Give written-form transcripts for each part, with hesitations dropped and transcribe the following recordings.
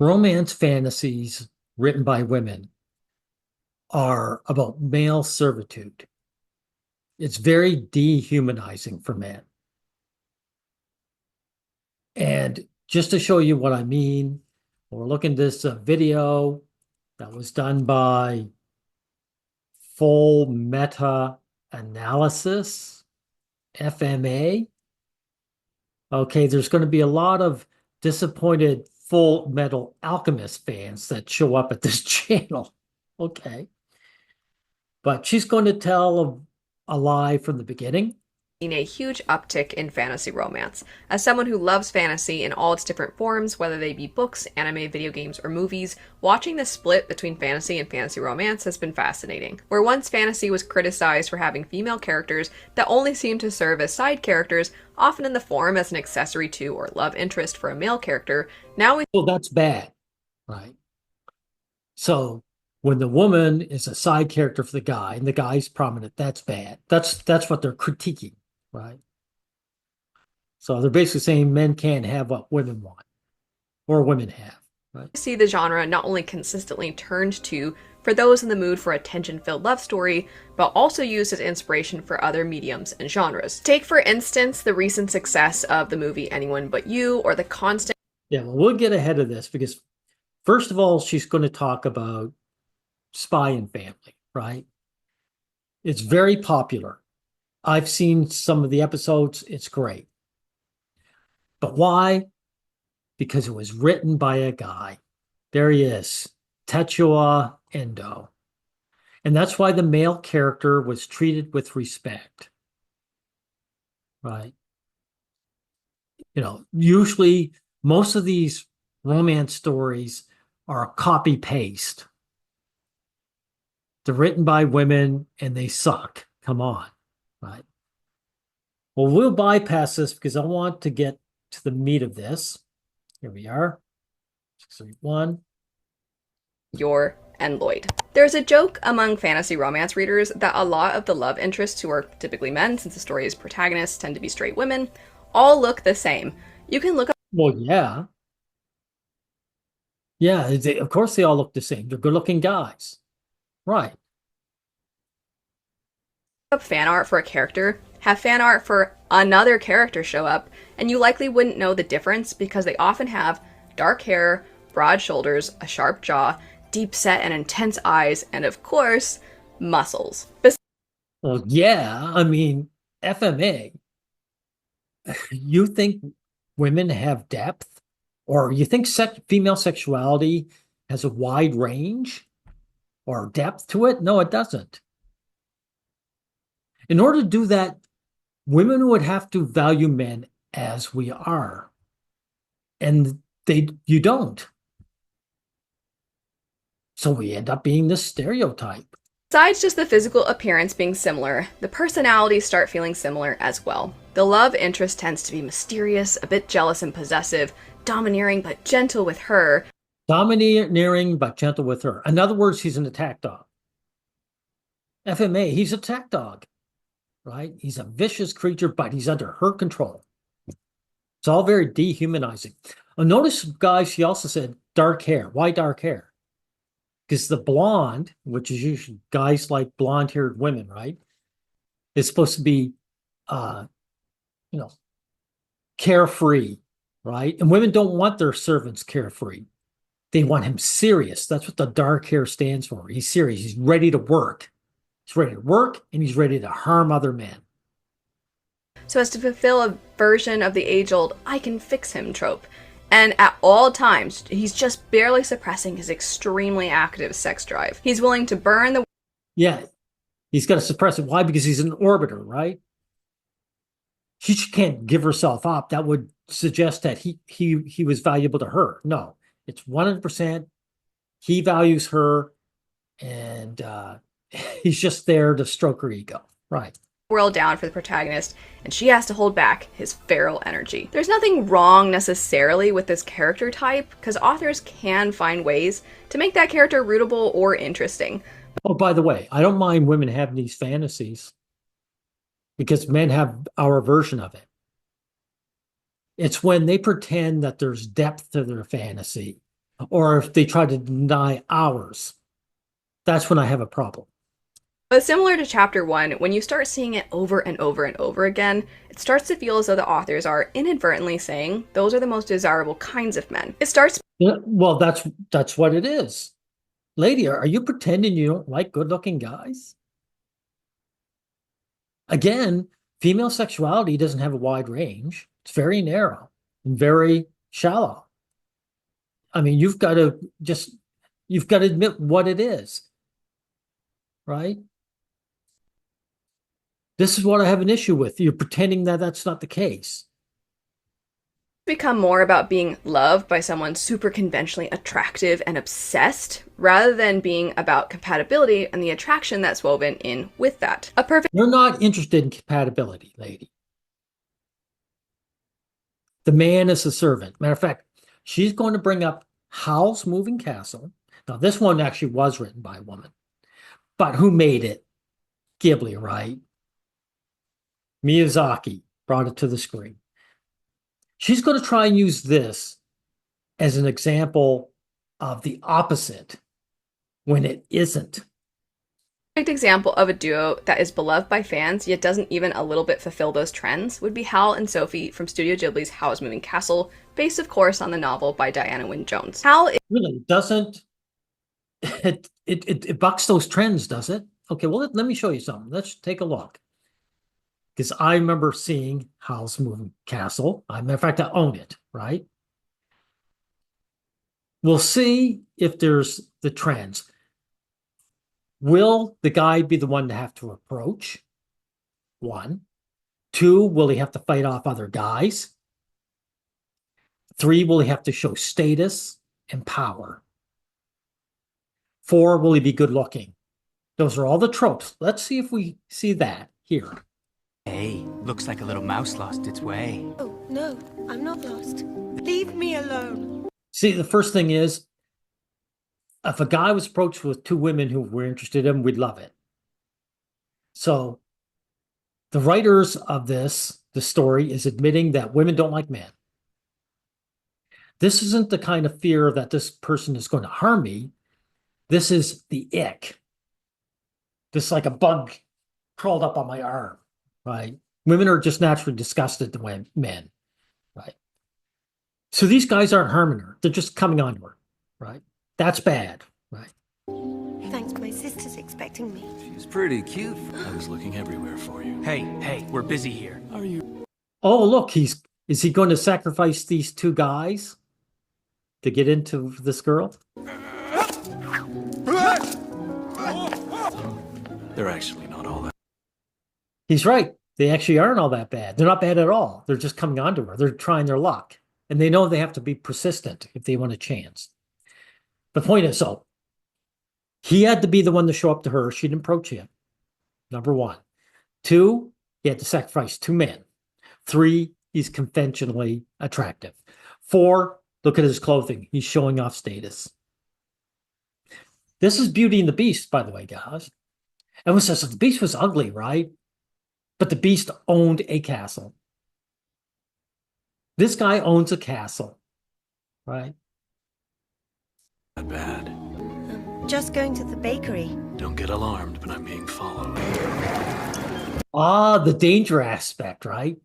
Romance fantasies written by women are about male servitude. It's very dehumanizing for men. And just to show you what I mean, we're looking at this video that was done by Full Meta Analysis, FMA. Okay, there's going to be a lot of disappointed Full Metal Alchemist fans that show up at this channel. Okay. But she's going to tell a lie from the beginning. Seen a huge uptick in fantasy romance. As someone who loves fantasy in all its different forms, whether they be books, anime, video games, or movies, watching the split between fantasy and fantasy romance has been fascinating. Where once fantasy was criticized for having female characters that only seemed to serve as side characters, often in the form as an accessory to or love interest for a male character, now we Well, that's bad, right? So when the woman is a side character for the guy and the guy's prominent, that's bad. That's what they're critiquing, right? So they're basically saying men can't have what women want or women have, right? see the genre not only consistently turned to for those in the mood for a tension-filled love story, but also used as inspiration for other mediums and genres. Take, for instance, the recent success of the movie Anyone But You, or the constant Yeah, well, we'll get ahead of this because first of all, she's going to talk about Spy and Family, right? It's very popular. I've seen some of the episodes. It's great. But why? Because it was written by a guy. There he is, Tetsuya Endo. And that's why the male character was treated with respect, right? Usually most of these romance stories are a copy paste. They're written by women and they suck. Come on, right? Well, we'll bypass this because I want to get to the meat of this. Here we are. 631. Yor and Loid. There's a joke among fantasy romance readers that a lot of the love interests, who are typically men since the story's protagonists tend to be straight women, all look the same. You can look Well, yeah. Yeah, of course they all look the same. They're good-looking guys. Right. up fan art for a character, have fan art for another character show up, and you likely wouldn't know the difference because they often have dark hair, broad shoulders, a sharp jaw, deep set and intense eyes, and of course, muscles. Well, yeah. I mean, FMA, you think women have depth? Or you think female sexuality has a wide range or depth to it? No, it doesn't. In order to do that, women would have to value men as we are. And you don't. So we end up being this stereotype. Besides just the physical appearance being similar, the personalities start feeling similar as well. The love interest tends to be mysterious, a bit jealous and possessive, domineering but gentle with her. Domineering but gentle with her. In other words, he's an attack dog. FMA, he's a attack dog, right? He's a vicious creature, but he's under her control. It's all very dehumanizing. Notice, guys, she also said dark hair. Why dark hair? Because the blonde, which is usually guys like blonde-haired women, right? Is supposed to be, uh, you know, carefree, right? And women don't want their servants carefree. They want him serious. That's what the dark hair stands for. He's serious. He's ready to work. He's ready to work and he's ready to harm other men. So as to fulfill a version of the age-old "I can fix him" trope. And at all times, he's just barely suppressing his extremely active sex drive. He's willing to burn the Yeah, he's got to suppress it. Why? Because he's an orbiter, right? She can't give herself up. That would suggest that he was valuable to her. No, it's 100%. He values her, and he's just there to stroke her ego. Right. world down for the protagonist, and she has to hold back his feral energy. There's nothing wrong necessarily with this character type, because authors can find ways to make that character rootable or interesting. Oh, by the way, I don't mind women having these fantasies because men have our version of it. It's when they pretend that there's depth to their fantasy or if they try to deny ours, that's when I have a problem. But similar to chapter 1, when you start seeing it over and over and over again, it starts to feel as though the authors are inadvertently saying those are the most desirable kinds of men. It starts. Yeah, well, that's what it is. Lady, are you pretending you don't like good-looking guys? Again, female sexuality doesn't have a wide range. It's very narrow and very shallow. I mean, you've got to admit what it is, right? This is what I have an issue with. You're pretending that that's not the case. Become more about being loved by someone super conventionally attractive and obsessed, rather than being about compatibility and the attraction that's woven in with that. You're not interested in compatibility, lady. The man is the servant. Matter of fact, she's going to bring up Howl's Moving Castle. Now, this one actually was written by a woman, but who made it? Ghibli, right? Miyazaki brought it to the screen. She's going to try and use this as an example of the opposite when it isn't. Perfect example of a duo that is beloved by fans yet doesn't even a little bit fulfill those trends would be Howl and Sophie from Studio Ghibli's Howl's Moving Castle, based of course on the novel by Diana Wynne Jones. Howl really doesn't it bucks those trends, does it? Okay, well, let me show you something. Let's take a look. Because I remember seeing Howl's Moving Castle. In fact, I own it, right? We'll see if there's the trends. Will the guy be the one to have to approach? 1. 2, will he have to fight off other guys? 3, will he have to show status and power? 4, will he be good looking? Those are all the tropes. Let's see if we see that here. Hey, looks like a little mouse lost its way. Oh, no, I'm not lost. Leave me alone. See, the first thing is, if a guy was approached with 2 women who were interested in him, we'd love it. So the writers of the story is admitting that women don't like men. This isn't the kind of fear that this person is going to harm me. This is the ick. This is like a bug crawled up on my arm, right? Women are just naturally disgusted to men, right? So these guys aren't harming her. They're just coming on to her, right? That's bad, right? Thanks, my sister's expecting me. She's pretty cute. I was looking everywhere for you. Hey, we're busy here. Are you? Oh, look, is he going to sacrifice these 2 guys to get into this girl? They're actually not all that. He's right. They actually aren't all that bad. They're not bad at all. They're just coming on to her. They're trying their luck. And they know they have to be persistent if they want a chance. The point is, so he had to be the one to show up to her. She didn't approach him. Number 1. 2, he had to sacrifice 2 men. 3, he's conventionally attractive. 4, look at his clothing. He's showing off status. This is Beauty and the Beast, by the way, guys. And was the Beast was ugly, right? But the Beast owned a castle. This guy owns a castle, right? Not bad. Just going to the bakery. Don't get alarmed, but I'm being followed. Ah, the danger aspect, right?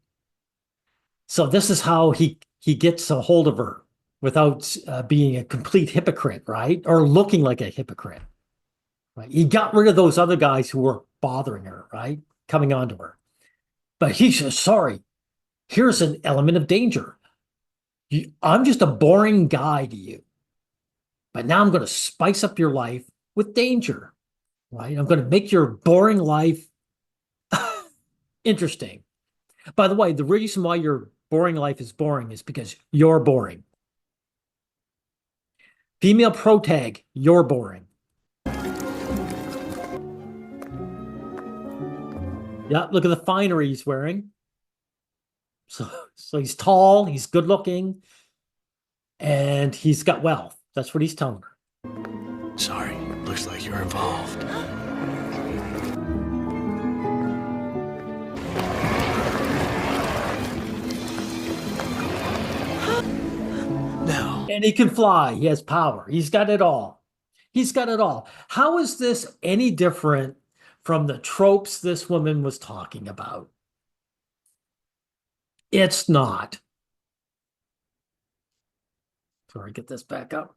So this is how he gets a hold of her without being a complete hypocrite, right? Or looking like a hypocrite, right? He got rid of those other guys who were bothering her, right? Coming onto her. But he says, sorry, here's an element of danger. I'm just a boring guy to you. But now I'm going to spice up your life with danger, right? I'm going to make your boring life interesting. By the way, the reason why your boring life is boring is because you're boring. Female protag, you're boring. Yeah, look at the finery he's wearing. So he's tall, he's good looking, and he's got wealth. That's what he's telling her. Sorry, looks like you're involved. Now, And he can fly. He has power. He's got it all. He's got it all. How is this any different from the tropes this woman was talking about? It's not. Sorry, get this back up.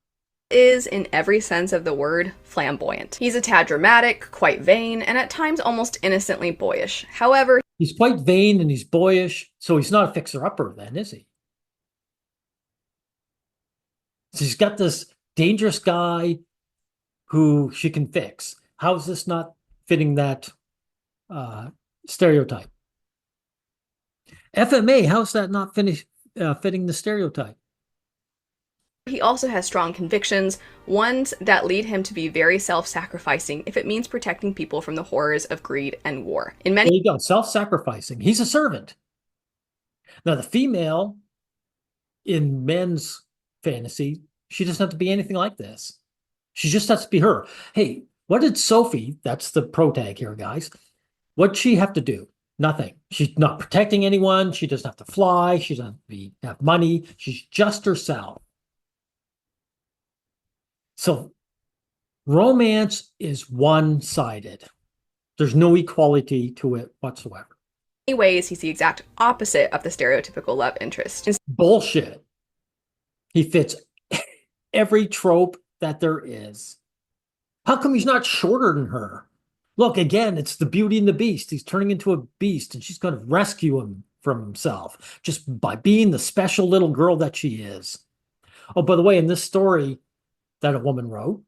Is, in every sense of the word, flamboyant. He's a tad dramatic, quite vain, and at times almost innocently boyish. However, He's quite vain and he's boyish, so he's not a fixer-upper then, is he? So he's got this dangerous guy who she can fix. How is this not fitting that stereotype? FMA, how's that not fitting the stereotype? he also has strong convictions, ones that lead him to be very self-sacrificing if it means protecting people from the horrors of greed and war. In many There you go, self-sacrificing. He's a servant. Now, the female in men's fantasy, she doesn't have to be anything like this. She just has to be her. Hey, what did Sophie, that's the protag here, guys, what'd she have to do? Nothing. She's not protecting anyone. She doesn't have to fly. She doesn't have money. She's just herself. So romance is one-sided. There's no equality to it whatsoever. ways, he's the exact opposite of the stereotypical love interest. Bullshit. He fits every trope that there is. How come he's not shorter than her? Look, again, it's the Beauty and the Beast. He's turning into a beast, and she's going to rescue him from himself just by being the special little girl that she is. Oh, by the way, in this story that a woman wrote,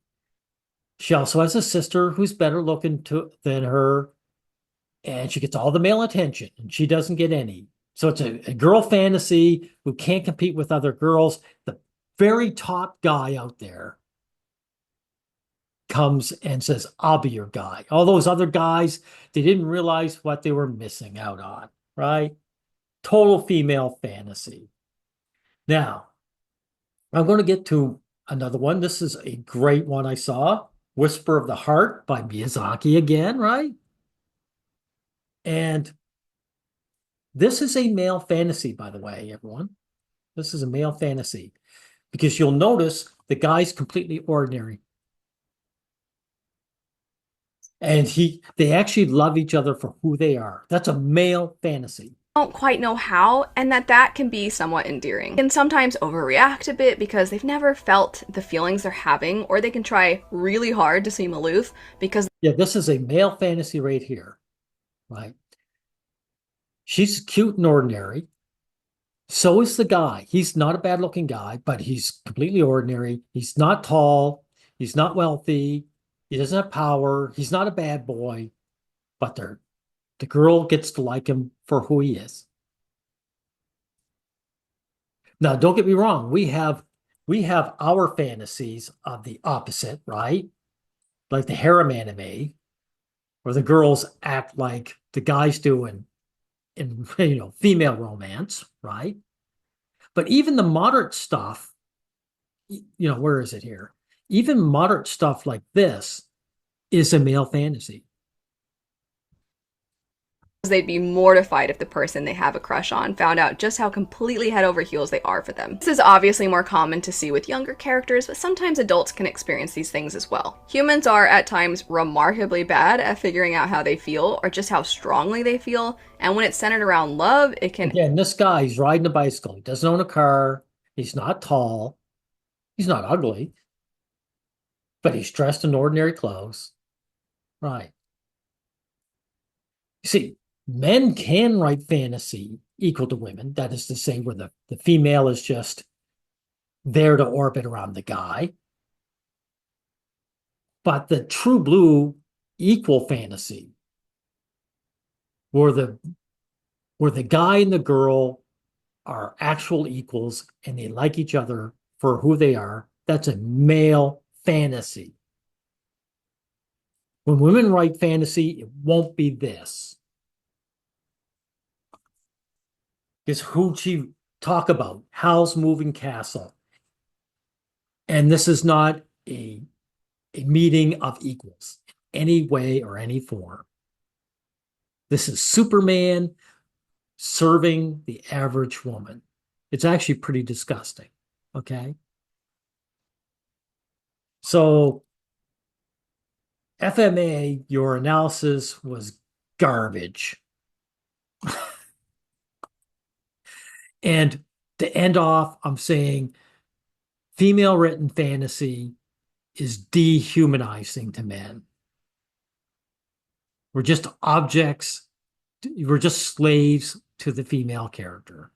she also has a sister who's better looking than her, and she gets all the male attention, and she doesn't get any. So it's a girl fantasy who can't compete with other girls. The very top guy out there comes and says, I'll be your guy. All those other guys, they didn't realize what they were missing out on, right? Total female fantasy. Now, I'm going to get to another one. This is a great one I saw. Whisper of the Heart by Miyazaki again, right? And this is a male fantasy, by the way, everyone. This is a male fantasy. Because you'll notice the guy's completely ordinary. And they actually love each other for who they are. That's a male fantasy. Don't quite know how, and that can be somewhat endearing. Can sometimes overreact a bit because they've never felt the feelings they're having, or they can try really hard to seem aloof because this is a male fantasy right here, right? She's cute and ordinary. So is the guy. He's not a bad-looking guy, but he's completely ordinary. He's not tall. He's not wealthy. He doesn't have power. He's not a bad boy, but the girl gets to like him for who he is. Now, don't get me wrong. We have our fantasies of the opposite, right? Like the harem anime, where the girls act like the guys do in female romance, right? But even the moderate stuff, where is it here? Even moderate stuff like this is a male fantasy. they'd be mortified if the person they have a crush on found out just how completely head over heels they are for them. This is obviously more common to see with younger characters, but sometimes adults can experience these things as well. Humans are at times remarkably bad at figuring out how they feel or just how strongly they feel, and when it's centered around love, it can— Again, this guy, he's riding a bicycle. He doesn't own a car. He's not tall. He's not ugly. But he's dressed in ordinary clothes. Right. You see, men can write fantasy equal to women. That is to say, where the female is just there to orbit around the guy. But the true blue equal fantasy, where the guy and the girl are actual equals and they like each other for who they are, that's a male fantasy. When women write fantasy, it won't be this. Because who'd she talk about? Howl's Moving Castle. And this is not a meeting of equals in any way or any form. This is Superman serving the average woman. It's actually pretty disgusting, okay? So FMA, your analysis was garbage. And to end off, I'm saying female written fantasy is dehumanizing to men. We're just objects. We're just slaves to the female character.